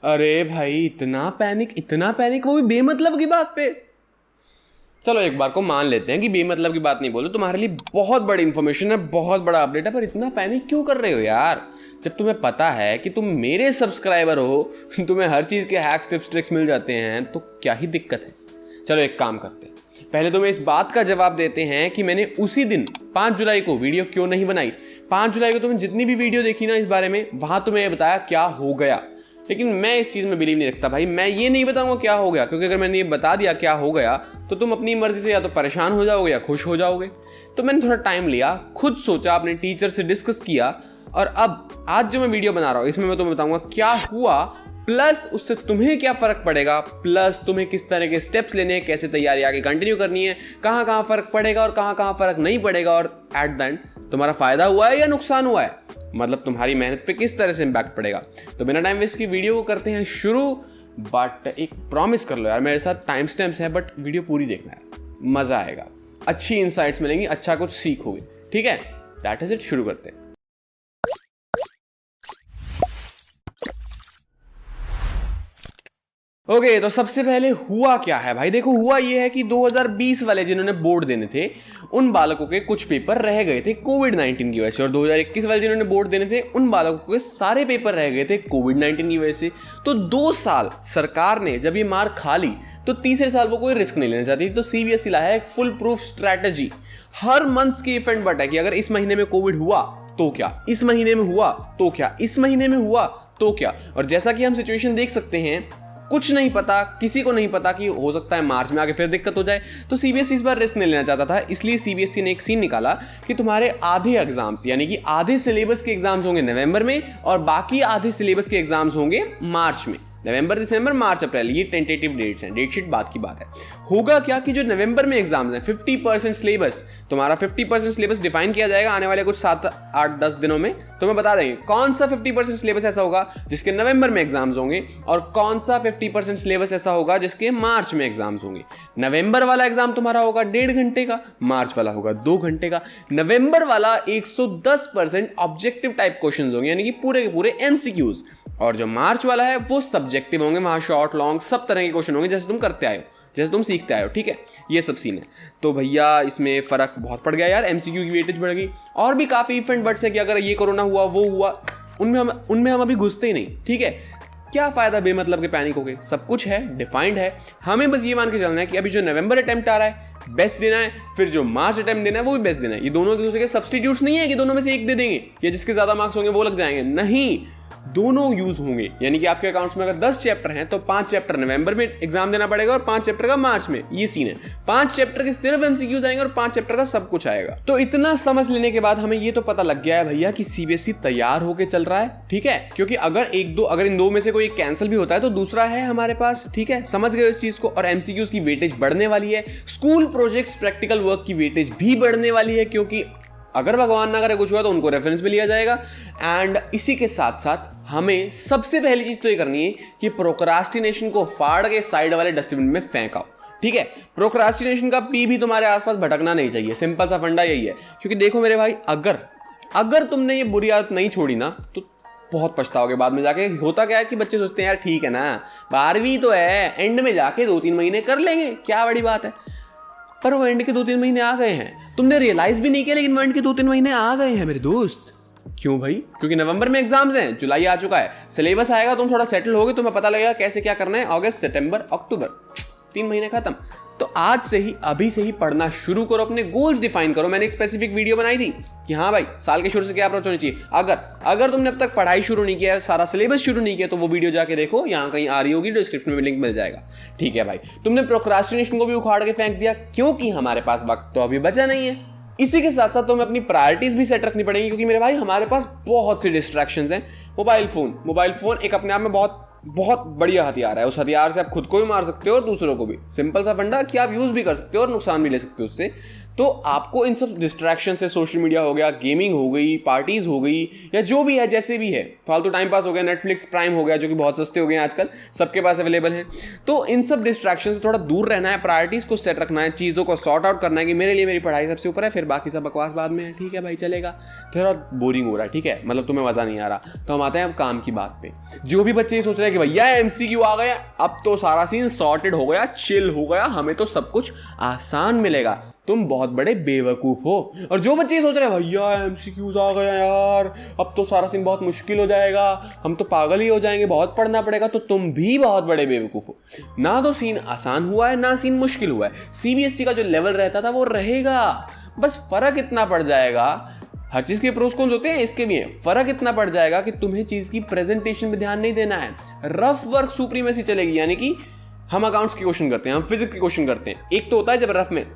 अरे भाई इतना पैनिक वो भी बेमतलब की बात पे। चलो एक बार को मान लेते हैं कि बेमतलब की बात नहीं बोलो, तुम्हारे लिए बहुत बड़ी इंफॉर्मेशन है, बहुत बड़ा अपडेट है, पर इतना पैनिक क्यों कर रहे हो यार? जब तुम्हें पता है कि तुम मेरे सब्सक्राइबर हो, तुम्हें हर चीज़ के हैक्स टिप्स ट्रिक्स मिल जाते हैं, तो क्या ही दिक्कत है। चलो एक काम करते हैं, पहले तुम्हें इस बात का जवाब देते हैं कि मैंने उसी दिन 5 जुलाई को वीडियो क्यों नहीं बनाई। 5 जुलाई को तुमने जितनी भी वीडियो देखी ना इस बारे में, वहां तुम्हें बताया क्या हो गया। लेकिन मैं इस चीज़ में बिलीव नहीं रखता भाई, मैं ये नहीं बताऊंगा क्या हो गया, क्योंकि अगर मैंने ये बता दिया क्या हो गया तो तुम अपनी मर्जी से या तो परेशान हो जाओगे या खुश हो जाओगे। तो मैंने थोड़ा टाइम लिया, खुद सोचा, अपने टीचर से डिस्कस किया, और अब आज जो मैं वीडियो बना रहा हूँ इसमें मैं तुम्हें बताऊंगा क्या हुआ, प्लस उससे तुम्हें क्या फर्क पड़ेगा, प्लस तुम्हें किस तरह के स्टेप्स लेने हैं, कैसे तैयारी आगे कंटिन्यू करनी है, कहाँ कहाँ फर्क पड़ेगा और कहाँ कहाँ फर्क नहीं पड़ेगा, और एट द एंड तुम्हारा फायदा हुआ है या नुकसान हुआ है, मतलब तुम्हारी मेहनत पे किस तरह से इम्पैक्ट पड़ेगा। तो बिना टाइम वेस्ट की वीडियो को करते हैं शुरू। बट एक प्रॉमिस कर लो यार, मेरे साथ टाइम स्टैम्प्स है, बट वीडियो पूरी देखना है, मजा आएगा, अच्छी इंसाइट्स मिलेंगी, अच्छा कुछ सीखोगे, ठीक है? दैट इज इट, शुरू करते हैं। ओके, तो सबसे पहले हुआ क्या है भाई? देखो, हुआ ये है कि 2020 वाले जिन्होंने बोर्ड देने थे उन बालकों के कुछ पेपर रह गए थे कोविड-19 की वजह से, और 2021 वाले जिन्होंने बोर्ड देने थे उन बालकों के सारे पेपर रह गए थे कोविड-19 की वजह से। तो 2 साल सरकार ने जब ये मार खा ली तो तीसरे साल वो कोई रिस्क नहीं लेना चाहती, तो सीबीएसई लाया एक फुल प्रूफ स्ट्रैटेजी। हर मंथ की इफ एंड बट है कि अगर इस महीने में कोविड हुआ तो क्या, इस महीने में हुआ तो क्या, इस महीने में हुआ तो क्या। और जैसा कि हम सिचुएशन देख सकते हैं, कुछ नहीं पता, किसी को नहीं पता कि हो सकता है मार्च में आके फिर दिक्कत हो जाए, तो सीबीएसई इस बार रिस्क नहीं लेना चाहता था। इसलिए सीबीएसई ने एक सीन निकाला कि तुम्हारे आधे एग्जाम्स, यानी कि आधे सिलेबस के एग्जाम्स होंगे नवंबर में और बाकी आधे सिलेबस के एग्जाम्स होंगे मार्च में। नवंबर, दिसंबर, मार्च, अप्रैल, ये टेंटेटिव डेट्स हैं, डेट शीट बाद की बात है। होगा क्या कि जो नवंबर में एग्जाम्स हैं 50% सिलेबस, तुम्हारा 50% सिलेबस डिफाइन किया जाएगा आने वाले कुछ 7-8-10 दिनों में। तो मैं बता देंगे कौन सा 50% सिलेबस ऐसा होगा जिसके नवंबर में एग्जाम्स होंगे और कौन सा 50% सिलेबस ऐसा होगा जिसके मार्च में एग्जाम्स होंगे। नवंबर वाला एग्जाम तुम्हारा होगा 1.5 घंटे का, मार्च वाला होगा 2 घंटे का। नवंबर वाला 110% ऑब्जेक्टिव टाइप क्वेश्चन होंगे, यानी कि पूरे के पूरे एमसीक्यूज, और जो मार्च वाला है वो सब्जेक्टिव होंगे, वहां शॉर्ट लॉन्ग सब तरह के क्वेश्चन होंगे जैसे तुम करते आए हो, जैसे तुम सीखते आए हो, ठीक है? ये सब सीन है। तो भैया इसमें फर्क बहुत पड़ गया यार, एमसीक्यू की वेटेज बढ़ गई। और भी काफी इवेंट बट्स है कि अगर ये कोरोना हुआ वो हुआ, उनमें हम अभी घुसते ही नहीं, ठीक है? क्या फायदा बेमतलब के पैनिक हो गए, सब कुछ है, डिफाइंड है। हमें बस ये मान के चलना है कि अभी जो नवंबर अटेम्प्ट आ रहा है बेस्ट देना है, फिर जो मार्च अटेम्प्ट देना है वो भी बेस्ट देना है। ये दोनों एक दूसरे के सब्स्टिट्यूट्स नहीं है कि दोनों में से एक दे देंगे या जिसके ज्यादा मार्क्स होंगे वो लग जाएंगे, नहीं, दोनों यूज होंगे। यानी कि आपके अकाउंट्स में अगर 10 चैप्टर हैं तो 5 चैप्टर नवंबर में एग्जाम देना पड़ेगा और 5 चैप्टर का मार्च में, ये सीन है। 5 चैप्टर के सिर्फ एमसीक्यूज आएंगे और 5 चैप्टर का सब कुछ आएगा। तो इतना समझ लेने के बाद हमें ये तो पता लग गया है भैया कि सीबीएसई तैयार होके चल रहा है, ठीक है? क्योंकि अगर इन दो में से कोई एक कैंसिल भी होता है तो दूसरा है हमारे पास, ठीक है? समझ गए इस चीज को। और एमसीक्यूज की वेटेज बढ़ने वाली है, स्कूल प्रोजेक्ट्स, प्रैक्टिकल वर्क की वेटेज भी बढ़ने वाली है, क्योंकि अगर भगवान ना करे कुछ हुआ तो उनको रेफरेंस में लिया जाएगा। एंड इसी के साथ साथ हमें सबसे पहली चीज तो ये करनी है कि प्रोक्रास्टिनेशन को फाड़ के साइड वाले डस्टबिन में फेंकाओ, ठीक है? प्रोक्रास्टिनेशन का पी भी तुम्हारे आसपास भटकना नहीं चाहिए, सिंपल सा फंडा यही है। क्योंकि देखो मेरे भाई, अगर तुमने ये बुरी आदत नहीं छोड़ी ना तो बहुत पछताओगे बाद में जाके। होता क्या है कि बच्चे सोचते हैं यार ठीक है ना, 12वीं तो है, एंड में जाके 2-3 महीने कर लेंगे, क्या बड़ी बात है। पर वो एंड के 2-3 महीने आ गए हैं, तुमने रियलाइज भी नहीं किया, लेकिन वो एंड के 2-3 महीने आ गए हैं मेरे दोस्त। क्यों भाई? क्योंकि नवंबर में एग्जाम्स हैं, जुलाई आ चुका है, सिलेबस आएगा, तुम थोड़ा सेटल होगे, तुम्हें पता लगेगा कैसे क्या करना है। अगस्त, सितंबर, अक्टूबर, 3 महीने खत्म। तो आज से ही, अभी से ही पढ़ना शुरू करो, अपने गोल्स डिफाइन करो। मैंने एक स्पेसिफिक वीडियो बनाई थी कि हाँ भाई साल के शुरू से क्या अप्रोच होनी चाहिए। अगर तुमने अब तक पढ़ाई शुरू नहीं किया है, सारा सिलेबस शुरू नहीं किया, तो वो वीडियो जाके देखो, यहाँ कहीं आ रही होगी, डिस्क्रिप्शन में लिंक मिल जाएगा, ठीक है भाई? तुमने प्रोक्रास्टिनेशन को भी उखाड़ के फेंक दिया क्योंकि हमारे पास वक्त तो अभी बचा नहीं है। इसी के साथ साथ तुम्हें अपनी प्रायोरिटीज भी सेट रखनी पड़ेगी, क्योंकि मेरे भाई हमारे पास बहुत सी डिस्ट्रैक्शंस हैं। मोबाइल फोन एक अपने आप में बहुत बढ़िया हथियार है। उस हथियार से आप खुद को भी मार सकते हो और दूसरों को भी। सिंपल सा फंडा कि आप यूज भी कर सकते हो और नुकसान भी ले सकते हो उससे। तो आपको इन सब डिस्ट्रैक्शन से, सोशल मीडिया हो गया, गेमिंग हो गई, पार्टीज हो गई, या जो भी है जैसे भी है, फालतू टाइम पास हो गया, नेटफ्लिक्स प्राइम हो गया जो कि बहुत सस्ते हो गए हैं आजकल, सबके पास अवेलेबल हैं, तो इन सब डिस्ट्रैक्शन से थोड़ा दूर रहना है, प्रायोरिटीज को सेट रखना है, चीज़ों को सॉर्ट आउट करना है कि मेरे लिए मेरी पढ़ाई सबसे ऊपर है, फिर बाकी सब बकवास बाद में है। ठीक है भाई, चलेगा। थोड़ा बोरिंग हो रहा है, ठीक है, मतलब तुम्हें मज़ा नहीं आ रहा, तो हम आते हैं अब काम की बात पे। जो भी बच्चे ये सोच रहे हैं कि भैया MCQ आ गया, अब तो सारा सीन सॉर्टेड हो गया, चिल हो गया, हमें तो सब कुछ आसान मिलेगा, तुम बहुत बड़े बेवकूफ हो। और जो बच्चे सोच रहे हैं भैया MCQs आ गया यार, अब तो सारा सीन बहुत मुश्किल हो जाएगा, हम तो पागल ही हो जाएंगे, बहुत पढ़ना पड़ेगा, तो तुम भी बहुत बड़े बेवकूफ हो। ना तो सीन आसान हुआ है, ना सीन मुश्किल हुआ है। CBSE का जो लेवल रहता था वो रहेगा, बस फर्क इतना पड़ जाएगा, हर चीज़ के प्रोस कॉन्स होते हैं, इसके भी है, फर्क इतना पड़ जाएगा कि तुम्हें चीज़ की प्रेजेंटेशन पे ध्यान नहीं देना है, रफ वर्क सुप्रीमेसी चलेगी। यानी कि हम अकाउंट्स के क्वेश्चन करते हैं, हम फिजिक्स के क्वेश्चन करते हैं, एक तो होता है जब रफ में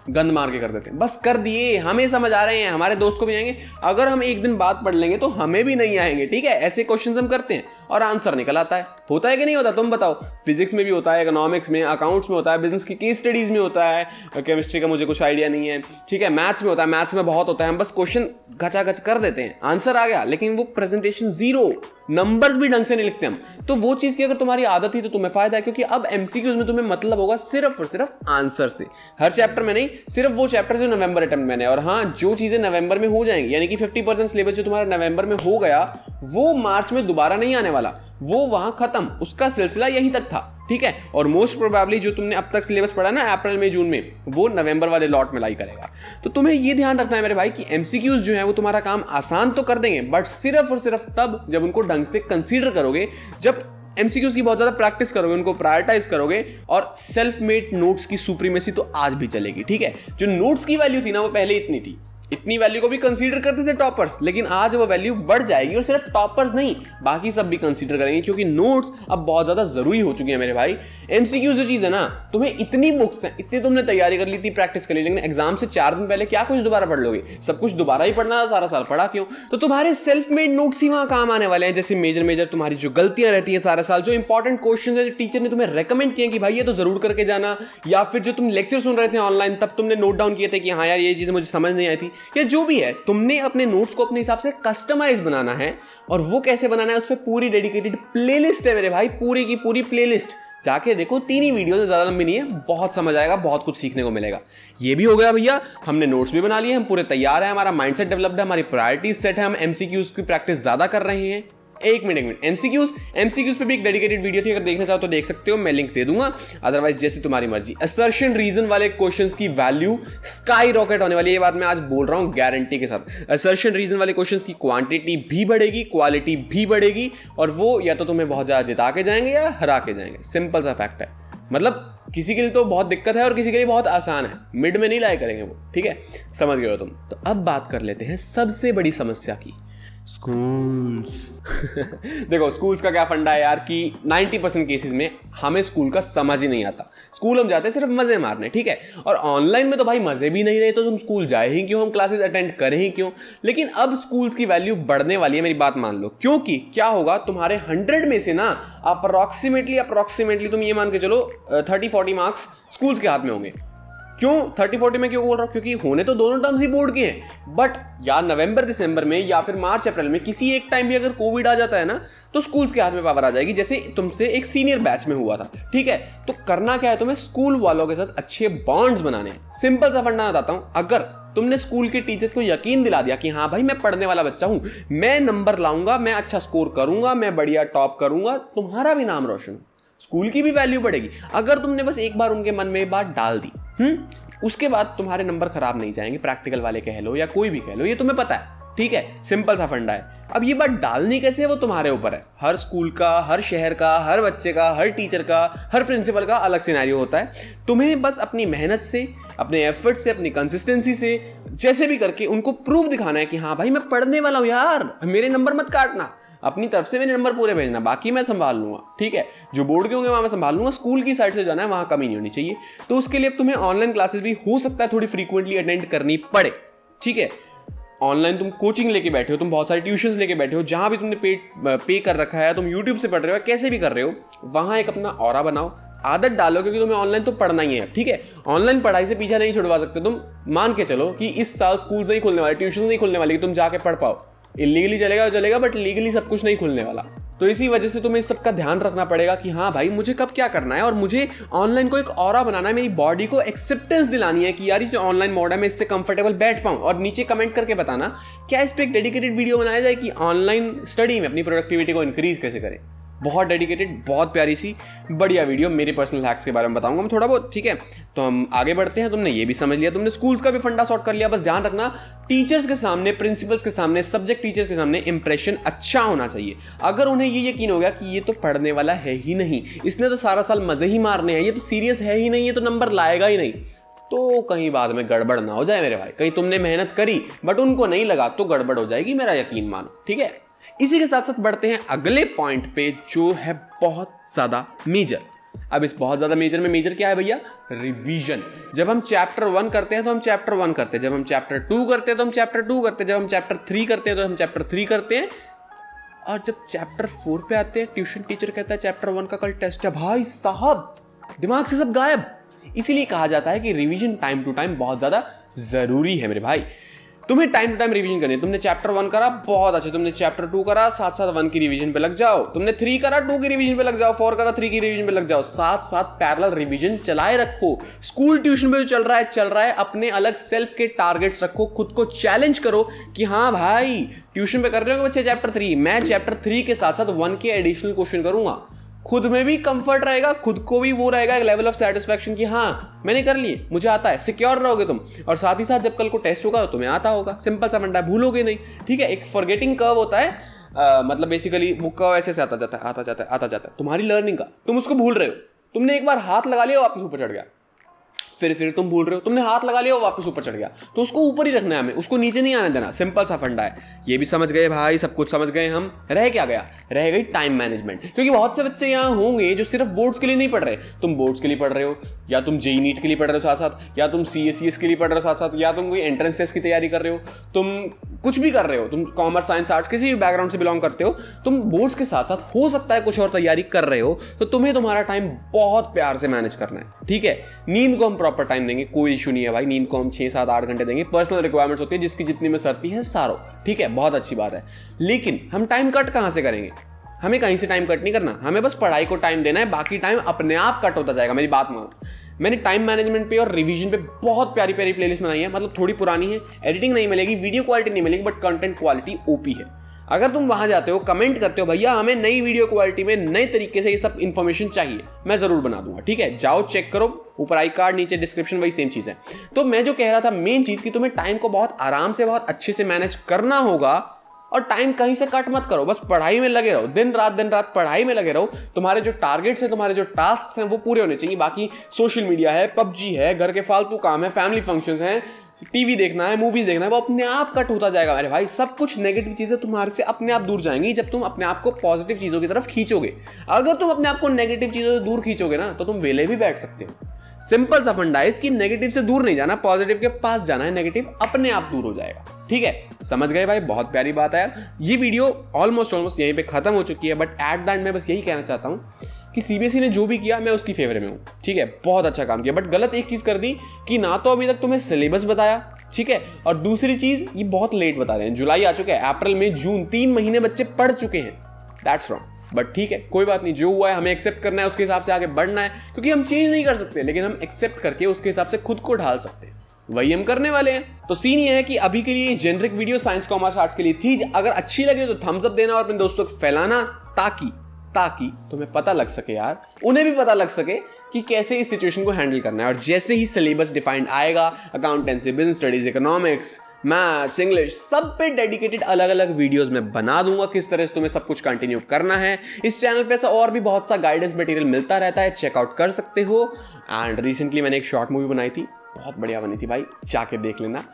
गंद मार के कर देते हैं, बस कर दिए, हमें समझ आ रहे हैं, हमारे दोस्त को भी आएंगे, अगर हम एक दिन बाद पढ़ लेंगे तो हमें भी नहीं आएंगे। ठीक है, ऐसे क्वेश्चंस हम करते हैं और आंसर निकल आता है। होता है कि नहीं होता, तुम बताओ। फिजिक्स में भी होता है, इकोनॉमिक्स में, अकाउंट्स में होता है, बिजनेस की केस स्टडीज में होता है, केमिस्ट्री का मुझे कुछ आइडिया नहीं है, ठीक है, मैथ्स में होता है, मैथ्स में बहुत होता है, हम बस क्वेश्चन गचागच कर देते हैं, आंसर आ गया, लेकिन वो प्रेजेंटेशन जीरो, नंबर्स भी ढंग से नहीं लिखते हम। तो वो चीज़ की अगर तुम्हारी आदत थी तो तुम्हें फायदा है, क्योंकि अब MCQs में तुम्हें मतलब होगा सिर्फ और सिर्फ आंसर से, हर चैप्टर में नहीं, सिर्फ वो चैप्टर जो नवंबर अटेम्प्ट में है। और हाँ, जो चीज़ें नवंबर में हो जाएंगी, यानी कि 50% सिलेबस जो तुम्हारा नवंबर में हो गया, वो मार्च में दोबारा नहीं आने वाला, वो वहां खत्म, उसका सिलसिला यहीं तक था। ठीक है, और मोस्ट प्रोबेबली जो तुमने अब तक सिलेबस पढ़ा ना अप्रैल में, जून में, वो नवंबर वाले लॉट में लाई करेगा। तो तुम्हें ये ध्यान रखना है मेरे भाई कि MCQs जो है वो तुम्हारा काम आसान तो कर देंगे, बट सिर्फ और सिर्फ तब जब उनको ढंग से कंसीडर करोगे, जब MCQs की बहुत ज्यादा प्रैक्टिस करोगे, उनको प्रायोरिटाइज करोगे, और सेल्फ मेड नोट्स की सुप्रीमेसी तो आज भी चलेगी। ठीक है, जो नोट्स की वैल्यू थी ना वो पहले इतनी थी, इतनी वैल्यू को भी कंसीडर करते थे टॉपर्स, लेकिन आज वो वैल्यू बढ़ जाएगी, और सिर्फ टॉपर्स नहीं, बाकी सब भी कंसीडर करेंगे, क्योंकि नोट्स अब बहुत ज्यादा जरूरी हो चुकी है मेरे भाई। MCQs जो चीज है ना, तुम्हें इतनी बुक्स हैं, इतनी तुमने तैयारी कर ली थी, प्रैक्टिस कर ली, लेकिन एग्जाम से 4 दिन पहले क्या कुछ दोबारा पढ़ लोगे? सब कुछ दोबारा ही पढ़ना है, सारा साल पढ़ा क्यों? तो तुम्हारे सेल्फ मेड नोट्स ही वहां काम आने वाले हैं। जैसे मेजर तुम्हारी जो गलतियां रहती है सारा साल, जो इंपॉर्टेंट क्वेश्चन है, जो टीचर ने तुम्हें रेकमेंड किए कि भाई ये तो जरूर करके जाना, या फिर जो तुम लेक्चर सुन रहे थे ऑनलाइन, तब तुमने नोट डाउन किए थे कि हाँ यार ये चीजें मुझे समझ नहीं आई थी, या जो भी है, तुमने अपने नोट्स को अपने हिसाब से कस्टमाइज बनाना है। और वो कैसे बनाना है, उस पर पूरी डेडिकेटेड प्लेलिस्ट है मेरे भाई, पूरी की पूरी प्लेलिस्ट। जाके देखो, 3 ही वीडियो से ज्यादा लंबी नहीं है, बहुत समझ आएगा, बहुत कुछ सीखने को मिलेगा। ये भी हो गया भैया, हमने नोट्स भी बना लिए, हम पूरे तैयार हैं, हमारा माइंडसेट डेवलप्ड है, हमारी प्रायोरिटीज सेट है, हम MCQs की प्रैक्टिस ज्यादा कर रहे हैं। एक मिनट, MCQs पे भी एक डेडिकेटेड वीडियो थी, अगर देखना चाहो तो देख सकते हो, मैं लिंक दे दूंगा, अदरवाइज जैसे तुम्हारी मर्जी। असर्शन रीजन वाले क्वेश्चंस की वैल्यू स्काई रॉकेट होने वाली है, ये बात मैं आज बोल रहा हूं गारंटी के साथ। असर्शन रीजन वाले क्वेश्चंस की क्वांटिटी भी बढ़ेगी, क्वालिटी भी बढ़ेगी, और वो या तो तुम्हें बहुत ज्यादा जिता के जाएंगे या हरा के जाएंगे, सिंपल सा फैक्ट है। मतलब किसी के लिए तो बहुत दिक्कत है और किसी के लिए बहुत आसान है, मिड में नहीं लाया करेंगे वो। ठीक है, समझ गए हो तुम। तो अब बात कर लेते हैं सबसे बड़ी समस्या की, स्कूल्स। देखो, स्कूल्स का क्या फंडा है यार कि 90% केसेस में हमें स्कूल का समझ ही नहीं आता। स्कूल हम जाते हैं सिर्फ मजे मारने, ठीक है, और ऑनलाइन में तो भाई मजे भी नहीं रहे, तो तुम स्कूल जाए ही क्यों, हम क्लासेस अटेंड करें ही क्यों। लेकिन अब स्कूल्स की वैल्यू बढ़ने वाली है, मेरी बात मान लो, क्योंकि क्या होगा, तुम्हारे 100 में से ना अप्रोक्सीमेटली तुम ये मान के चलो 30-40 मार्क्स स्कूल्स के हाथ में होंगे। क्यों 30-40 में क्यों बोल रहा हूं? क्योंकि होने तो दोनों टर्म्स ही बोर्ड के हैं, बट या नवंबर दिसंबर में या फिर मार्च अप्रैल में किसी एक टाइम भी अगर कोविड आ जाता है ना, तो स्कूल्स के हाथ में पावर आ जाएगी, जैसे तुमसे एक सीनियर बैच में हुआ था। ठीक है, तो करना क्या है, तुम्हें स्कूल वालों के साथ अच्छे बॉन्ड्स बनाने हैं। सिंपल सा फंडा बताता हूं, अगर तुमने स्कूल के टीचर्स को यकीन दिला दिया कि हाँ भाई मैं पढ़ने वाला बच्चा हूं, मैं नंबर लाऊंगा, मैं अच्छा स्कोर करूंगा, मैं बढ़िया टॉप करूंगा, तुम्हारा भी नाम रोशन, स्कूल की भी वैल्यू बढ़ेगी। अगर तुमने बस एक बार उनके मन में ये बात डाल दी, उसके बाद तुम्हारे नंबर खराब नहीं जाएंगे, प्रैक्टिकल वाले कह लो या कोई भी कह लो, ये तुम्हें पता है। ठीक है, सिंपल सा फंडा है। अब ये बात डालनी कैसे है वो तुम्हारे ऊपर है। हर स्कूल का, हर शहर का, हर बच्चे का, हर टीचर का, हर प्रिंसिपल का अलग सिनेरियो होता है। तुम्हें बस अपनी मेहनत से, अपने एफर्ट से, अपनी कंसिस्टेंसी से, जैसे भी करके उनको प्रूफ दिखाना है कि हाँ भाई मैं पढ़ने वाला हूँ यार, मेरे नंबर मत काटना, अपनी तरफ से मेरे नंबर पूरे भेजना, बाकी मैं संभाल लूंगा। ठीक है, जो बोर्ड के होंगे वहां मैं संभाल लूंगा, स्कूल की साइड से जाना है वहां कमी नहीं होनी चाहिए। तो उसके लिए अब तुम्हें ऑनलाइन क्लासेस भी हो सकता है थोड़ी फ्रीक्वेंटली अटेंड करनी पड़े। ठीक है, ऑनलाइन तुम कोचिंग लेके बैठे हो, तुम बहुत सारे ट्यूशंस लेके बैठे हो, जहां भी तुमने पे कर रखा है, तुम यूट्यूब से पढ़ रहे हो, कैसे भी कर रहे हो, वहां एक अपना ऑरा बनाओ, आदत डालो, क्योंकि तुम्हें ऑनलाइन तो पढ़ना ही है, ठीक है। ऑनलाइन पढ़ाई से पीछा नहीं छुड़वा सकते तुम। मान के चलो कि इस साल स्कूल नहीं खुलने वाले, ट्यूशन नहीं खुलने वाली कि तुम जाके पढ़ पाओ। इलीगली चलेगा तो चलेगा, बट लीगली सब कुछ नहीं खुलने वाला। तो इसी वजह से तुम्हें इस सब का ध्यान रखना पड़ेगा कि हाँ भाई मुझे कब क्या करना है, और मुझे ऑनलाइन को एक ऑरा बनाना है, मेरी बॉडी को एक्सेप्टेंस दिलानी है कि यार ये जो ऑनलाइन मोड है मैं इससे कंफर्टेबल बैठ पाऊं। और नीचे कमेंट करके बताना क्या इस पर एक डेडिकेटेड वीडियो बनाया जाए कि ऑनलाइन स्टडी में अपनी प्रोडक्टिविटी को इंक्रीज कैसे करें। बहुत डेडिकेटेड, बहुत प्यारी सी बढ़िया वीडियो मेरे पर्सनल हैक्स के बारे में बताऊंगा मैं थोड़ा बहुत, ठीक है। तो हम आगे बढ़ते हैं। तुमने ये भी समझ लिया, तुमने स्कूल्स का भी फंडा सॉर्ट कर लिया। बस ध्यान रखना टीचर्स के सामने, प्रिंसिपल्स के सामने, सब्जेक्ट टीचर्स के सामने इंप्रेशन अच्छा होना चाहिए। अगर उन्हें ये यकीन हो गया कि ये तो पढ़ने वाला है ही नहीं, इसने तो सारा साल मजे ही मारने हैं, ये तो सीरियस है ही नहीं, ये तो नंबर लाएगा ही नहीं, तो कहीं बाद में गड़बड़ ना हो जाए मेरे भाई। कहीं तुमने मेहनत करी बट उनको नहीं लगा तो गड़बड़ हो जाएगी, मेरा यकीन मानो, ठीक है। इसी के साथ साथ बढ़ते हैं अगले पॉइंट पे, जो है बहुत ज्यादा मेजर। अब इस बहुत ज्यादा मेजर में मेजर क्या है भैया? रिवीजन। जब हम चैप्टर 1 करते हैं तो हम चैप्टर 1 करते हैं, जब हम चैप्टर 2 करते हैं तो हम चैप्टर 2 करते हैं, जब हम चैप्टर 3 करते हैं तो हम चैप्टर 3 करते हैं, और जब चैप्टर 4 पे आते हैं ट्यूशन टीचर कहता है चैप्टर 1 का कल टेस्ट है, भाई साहब दिमाग से सब गायब। इसीलिए कहा जाता है कि रिवीजन टाइम टू टाइम बहुत ज्यादा जरूरी है मेरे भाई। तुम्हें टाइम टू टाइम रिवीजन करनी है। तुमने चैप्टर 1 करा, बहुत अच्छा। तुमने चैप्टर 2 करा, साथ साथ 1 की रिवीजन पे लग जाओ। तुमने 3 करा, 2 की रिवीजन पे लग जाओ। 4 करा, 3 की रिवीजन पे लग जाओ। साथ साथ पैरेलल रिवीजन चलाए रखो। स्कूल ट्यूशन पे जो चल रहा है, अपने अलग सेल्फ के टारगेट्स रखो, खुद को चैलेंज करो कि हाँ भाई ट्यूशन पे कर रहे हो बच्चे चैप्टर 3, मैं चैप्टर 3 के साथ साथ 1 के एडिशनल क्वेश्चन करूंगा। खुद में भी कंफर्ट रहेगा, खुद को भी वो रहेगा एक लेवल ऑफ सेटिस्फैक्शन कि हाँ मैंने कर लिए, मुझे आता है। सिक्योर रहोगे तुम, और साथ ही साथ जब कल को टेस्ट होगा तो तुम्हें आता होगा। सिंपल सा फंडा है, भूलोगे नहीं, ठीक है। एक फॉरगेटिंग कर्व होता है, मतलब बेसिकली वो कर्व ऐसे से आता जाता है तुम्हारी लर्निंग का। तुम उसको भूल रहे हो, तुमने एक बार हाथ लगा लिया वापस ऊपर चढ़ गया, फिर तुम भूल रहे हो, तुमने हाथ लगा लिया वो वापस ऊपर चढ़ गया, तो उसको ऊपर ही रखना है हमें, उसको नीचे नहीं आने देना। सिंपल सा फंडा है। ये भी समझ गए भाई, सब कुछ समझ गए हम। रह क्या गया? रह गई टाइम मैनेजमेंट। क्योंकि बहुत से बच्चे यहाँ होंगे जो सिर्फ बोर्ड्स के लिए नहीं पढ़ रहे। तुम बोर्ड्स के लिए पढ़ रहे हो, या तुम जेईई नीट के लिए पढ़ रहे हो साथ साथ, या तुम सीएसईएस के लिए पढ़ रहे हो साथ साथ, या तुम कोई एंट्रेंस टेस्ट की तैयारी कर रहे हो, तुम कुछ भी कर रहे हो, तुम कॉमर्स साइंस आर्ट्स किसी भी बैकग्राउंड से बिलोंग करते हो, तुम बोर्ड्स के साथ साथ हो सकता है कुछ और तैयारी कर रहे हो, तो तुम्हें तुम्हारा टाइम बहुत प्यार से मैनेज करना है, ठीक है। नींद को हम प्रॉपर टाइम देंगे, कोई इशू नहीं है भाई। नींद को हम 6, 7, 8 घंटे देंगे। पर्सनल रिक्वायरमेंट्स होती है, जिसकी जितनी में सरती है सारो, ठीक है, बहुत अच्छी बात है। लेकिन हम टाइम कट कहां से करेंगे? हमें कहीं से टाइम कट नहीं करना, हमें बस पढ़ाई को टाइम देना है, बाकी टाइम अपने आप कट होता जाएगा। मेरी बात मानो, मैंने टाइम मैनेजमेंट पे और रिवीजन पे बहुत प्यारी प्यारी प्लेलिस्ट बनाई है। मतलब थोड़ी पुरानी है, एडिटिंग नहीं मिलेगी, वीडियो क्वालिटी नहीं मिलेगी, बट कंटेंट क्वालिटी ओपी है। अगर तुम वहां जाते हो, कमेंट करते हो भैया हमें नई वीडियो क्वालिटी में नए तरीके से ये सब इंफॉर्मेशन चाहिए, मैं जरूर बना दूंगा, ठीक है। जाओ चेक करो, ऊपर आई कार्ड, नीचे डिस्क्रिप्शन, वही सेम चीज है। तो मैं जो कह रहा था, मेन चीज कि तुम्हें टाइम को बहुत आराम से, बहुत अच्छे से मैनेज करना होगा, और टाइम कहीं से कट मत करो। बस पढ़ाई में लगे रहो, दिन रात पढ़ाई में लगे रहो। तुम्हारे जो टारगेट्स हैं, तुम्हारे जो टास्क हैं, वो पूरे होने चाहिए। बाकी सोशल मीडिया है, पबजी है, घर के फालतू काम है, फैमिली फंक्शंस हैं, टीवी देखना है, मूवीज देखना है, वो अपने आप कट होता जाएगा मेरे भाई। सब कुछ नेगेटिव चीजें तुम्हारे से अपने आप दूर जाएंगी जब तुम अपने आप को पॉजिटिव चीजों की तरफ खींचोगे। अगर तुम अपने आप को नेगेटिव चीजों से दूर खींचोगे ना, तो तुम वेले भी बैठ सकते हो। सिंपल सा फंडा है इसकी, नेगेटिव से दूर नहीं जाना, पॉजिटिव के पास जाना है, नेगेटिव अपने आप दूर हो जाएगा, ठीक है। समझ गए भाई? बहुत प्यारी बात है यार। ये वीडियो ऑलमोस्ट यहीं पे खत्म हो चुकी है, बट एट द एंड मैं बस यही कहना चाहता हूँ कि सीबीएसई ने जो भी किया मैं उसकी फेवर में हूँ, ठीक है। बहुत अच्छा काम किया, बट गलत एक चीज कर दी कि ना तो अभी तक तुम्हें सिलेबस बताया, ठीक है, और दूसरी चीज ये बहुत लेट बता रहे हैं। जुलाई आ चुके हैं, अप्रैल मई जून 3 महीने बच्चे पढ़ चुके हैं। दैट्स रॉन्ग, बट ठीक है, कोई बात नहीं। जो हुआ है हमें एक्सेप्ट करना है, उसके हिसाब से आगे बढ़ना है, क्योंकि हम चेंज नहीं कर सकते, लेकिन हम एक्सेप्ट करके उसके हिसाब से खुद को ढाल सकते हैं। वही हम करने वाले हैं। तो सीन ये है कि अभी के लिए generic video science commerce arts के लिए थी। अगर अच्छी लगे तो थम्स अप देना और अपने दोस्तों को फैलाना, ताकि तुम्हें पता लग सके यार, उन्हें भी पता लग सके कि कैसे इस सिचुएशन को हैंडल करना है। और जैसे ही सिलेबस डिफाइंड आएगा, accountancy, business studies, economics, maths, English, सब पे डेडिकेटेड अलग अलग वीडियोस में बना दूंगा, किस तरह से तुम्हें सब कुछ कंटिन्यू करना है। इस चैनल पे ऐसा और भी बहुत सा गाइडेंस मटेरियल मिलता रहता है, चेकआउट कर सकते हो। एंड रिसेंटली मैंने एक शॉर्ट मूवी बनाई थी, बहुत बढ़िया बनी थी भाई, जाके देख लेना।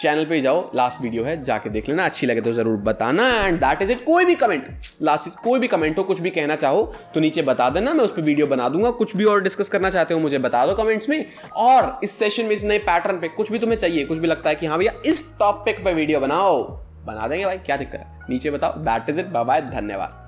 चैनल पे जाओ, लास्ट वीडियो है, जाके देख लेना। अच्छी लगे तो जरूर बताना। And that is it. कोई भी कमेंट, लास्ट चीज, कोई भी कमेंट हो, कुछ भी कहना चाहो तो नीचे बता देना, मैं उस पर वीडियो बना दूंगा। कुछ भी और डिस्कस करना चाहते हो मुझे बता दो कमेंट्स में। और इस सेशन में, इस नए पैटर्न पे कुछ भी तुम्हें चाहिए, कुछ भी लगता है कि हाँ भैया इस टॉपिक पे वीडियो बनाओ, बना देंगे भाई, क्या दिक्कत है, नीचे बताओ। That is it, bye bye, धन्यवाद।